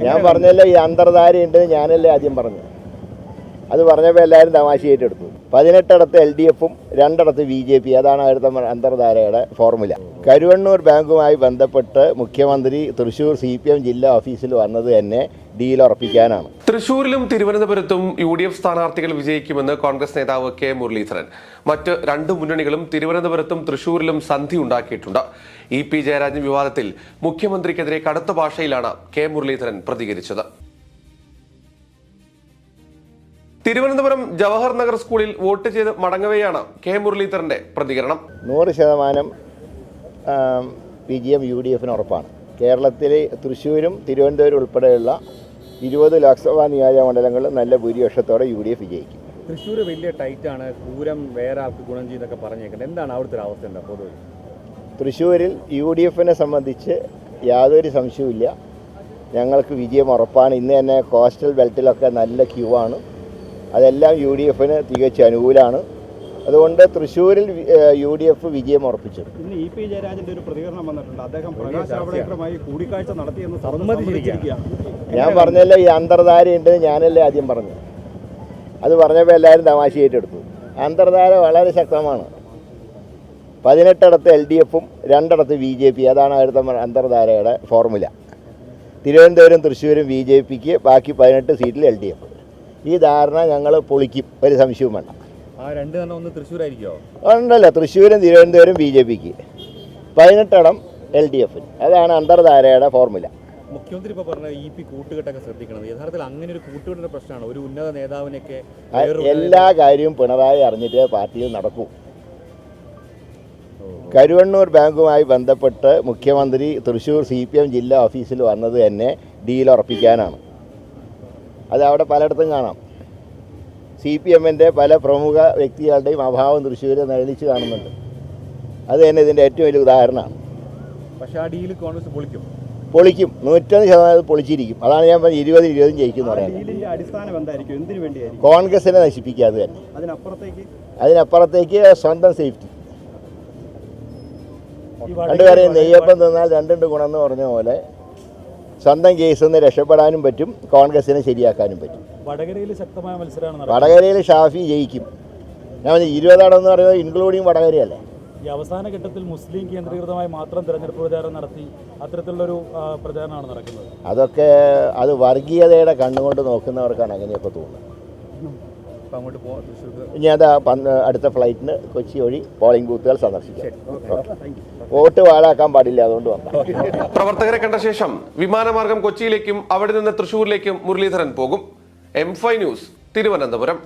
ഞാൻ പറഞ്ഞല്ലോ ഈ അന്തർധാരയുണ്ടെന്ന് ഞാനല്ലേ ആദ്യം പറഞ്ഞു. അത് പറഞ്ഞപ്പോൾ എല്ലാവരും തമാശയായിട്ട് എടുത്തു. 18 LDF-ഉം 2 BJP. അതാണ് അവിടുത്തെ അന്തർധാരയുടെ ഫോർമുല. കരുവണ്ണൂർ ബാങ്കുമായി ബന്ധപ്പെട്ട് മുഖ്യമന്ത്രി തൃശ്ശൂർ CPM ജില്ലാ ഓഫീസിൽ വന്നത് തന്നെ ഡീൽ ഉറപ്പിക്കാനാണ്. തൃശ്ശൂരിലും തിരുവനന്തപുരത്തും UDF സ്ഥാനാർത്ഥികൾ വിജയിക്കുമെന്ന് കോൺഗ്രസ് നേതാവ് കെ മുരളീധരൻ. മറ്റ് 2 മുന്നണികളും തിരുവനന്തപുരത്തും തൃശ്ശൂരിലും സന്ധി ഉണ്ടാക്കിയിട്ടുണ്ട്. EP ജയരാജൻ വിവാദത്തിൽ മുഖ്യമന്ത്രിക്കെതിരെ കടുത്ത ഭാഷയിലാണ് കെ മുരളീധരൻ പ്രതികരിച്ചത്. തിരുവനന്തപുരം ജവഹർ നഗർ സ്കൂളിൽ വോട്ട് ചെയ്ത് മടങ്ങവെയാണ് കെ മുരളീധരന്റെ പ്രതികരണം. 100% വിജയം UDF-ന് ഉറപ്പാണ്. കേരളത്തിലെ തൃശ്ശൂരും തിരുവനന്തപുരം ഉൾപ്പെടെയുള്ള 20 ലോക്സഭാ നിയോജക മണ്ഡലങ്ങളിൽ നല്ല ഭൂരിപക്ഷത്തോടെ UDF വിജയിക്കും. തൃശ്ശൂർ വലിയ ടൈറ്റാണ്, പൂരം വേറെ ആൾക്ക് ഗുണം ചെയ്യുന്നൊക്കെ പറഞ്ഞേക്കുന്നത്. എന്താണ് അവിടുത്തെ അവസ്ഥ? എന്താ പൊതുവെ തൃശ്ശൂരിൽ UDF-നെ സംബന്ധിച്ച് യാതൊരു സംശയവുമില്ല. ഞങ്ങൾക്ക് വിജയം ഉറപ്പാണ്. ഇന്ന് തന്നെ കോസ്റ്റൽ ബെൽറ്റിലൊക്കെ നല്ല ക്യൂ ആണ്. അതെല്ലാം UDF-ന് തികച്ചും അനുകൂലമാണ്. അതുകൊണ്ട് തൃശ്ശൂരിൽ UDF വിജയം ഉറപ്പിച്ചു. ഇന്ന് EP ജയരാജന്റെ ഒരു പ്രതികരണം വന്നിട്ടുണ്ട്. അദ്ദേഹം പ്രകാശ് ജാവ്ദേക്കറുമായി കൂടിക്കാഴ്ച നടത്തിയെന്ന് സമ്മതിച്ചിരിക്കുകയാണ്. ഞാൻ പറഞ്ഞല്ലോ ഈ അന്തർധാരയുണ്ടെന്ന് ഞാനല്ലേ ആദ്യം പറഞ്ഞു. അത് പറഞ്ഞപ്പോൾ എല്ലാവരും തമാശയായിട്ട് എടുത്തു. അന്തർധാര വളരെ ശക്തമാണ്. 18 LDF-ഉം 2 BJP. അതാണ് അവിടുത്തെ അന്തർധാരയുടെ ഫോർമുല. തിരുവനന്തപുരം തൃശ്ശൂരും BJP-ക്ക്, ബാക്കി 18 സീറ്റിൽ LDF. ഈ ധാരണ ഞങ്ങൾ പൊളിക്കും, ഒരു സംശയവും വേണ്ട. ആ 2 തന്നെ ഒന്ന് തൃശ്ശൂരായിരിക്കുമോ? ഉണ്ടല്ലോ, തൃശ്ശൂരും തിരുവനന്തപുരം BJP-ക്ക്, 18 LDF-ന്. അതാണ് അന്തർധാരയുടെ ഫോർമുല. മുഖ്യമന്ത്രി ഇപ്പോൾ പറഞ്ഞ EP കൂട്ടുകെട്ടൊക്കെ ശ്രദ്ധിക്കണം. യഥാർത്ഥത്തിൽ അങ്ങനെ ഒരു കൂട്ടുകെട്ടിന്റെ പ്രശ്നമാണ്. ഒരു ഉന്നത നേതാവിനൊക്കെ എല്ലാ കാര്യവും പിണറായി അറിഞ്ഞിട്ട് പാർട്ടിയിൽ നടക്കൂ. കരുവണ്ണൂർ ബാങ്കുമായി ബന്ധപ്പെട്ട് മുഖ്യമന്ത്രി തൃശ്ശൂർ CPM ജില്ലാ ഓഫീസിൽ വന്നത് തന്നെ ഡീൽ ഉറപ്പിക്കാനാണ്. അത് അവിടെ പലയിടത്തും കാണാം. CPM-ൻ്റെ പല പ്രമുഖ വ്യക്തികളുടെയും അഭാവം തൃശ്ശൂർ നിഴലിച്ച് കാണുന്നുണ്ട്. അത് തന്നെ ഇതിൻ്റെ ഏറ്റവും വലിയ ഉദാഹരണമാണ്. പക്ഷേ ആ ഡീൽ കോൺഗ്രസ് പൊളിക്കും. 101% പൊളിച്ചിരിക്കും. അതാണ് ഞാൻ പറഞ്ഞത് 20-20 ജയിക്കുന്നു പറയുന്നത്. അടിസ്ഥാനം എന്തായിരിക്കും? എന്തിനു വേണ്ടിയായിരിക്കും? കോൺഗ്രസിനെ നശിപ്പിക്കാതെ തന്നെ. അതിനപ്പുറത്തേക്ക് സ്വന്തം സേഫ്റ്റി. രണ്ട് കാര്യം, നെയ്യപ്പം തിന്നാൽ 2 ഗുണം എന്ന് പറഞ്ഞ പോലെ സ്വന്തം കേസിൽ നിന്ന് രക്ഷപ്പെടാനും പറ്റും, കോൺഗ്രസിനെ ശരിയാക്കാനും പറ്റും. വടകരയിൽ ശക്തമായ മത്സരമാണ്. വടകരയിൽ ഷാഫി ജയിക്കും. ഞാൻ 20 എന്ന് പറയുന്നത് ഇൻക്ലൂഡിങ് വടകരയല്ലേ. ഈ അവസാന ഘട്ടത്തിൽ മുസ്ലിം കേന്ദ്രീകൃതമായി മാത്രം തെരഞ്ഞെടുപ്പ് പ്രചാരണം നടത്തി അത്തരത്തിലുള്ളൊരു പ്രചാരണമാണ് നടക്കുന്നത്. അതൊക്കെ അത് വർഗീയതയുടെ കണ്ണുകൊണ്ട് നോക്കുന്നവർക്കാണ് അങ്ങനെയൊക്കെ തോന്നുന്നത്. ഇനി അത് അടുത്ത ഫ്ലൈറ്റിന് കൊച്ചി വഴി പോളിംഗ് ബൂത്തുകൾ സന്ദർശിക്കാം. വോട്ട് പാഴാക്കാൻ പാടില്ല, അതുകൊണ്ട് വന്നു. പ്രവർത്തകരെ കണ്ട ശേഷം വിമാനമാർഗം കൊച്ചിയിലേക്കും അവിടെ നിന്ന് തൃശ്ശൂരിലേക്കും മുരളീധരൻ പോകും. M5 news, Thiruvananthapuram.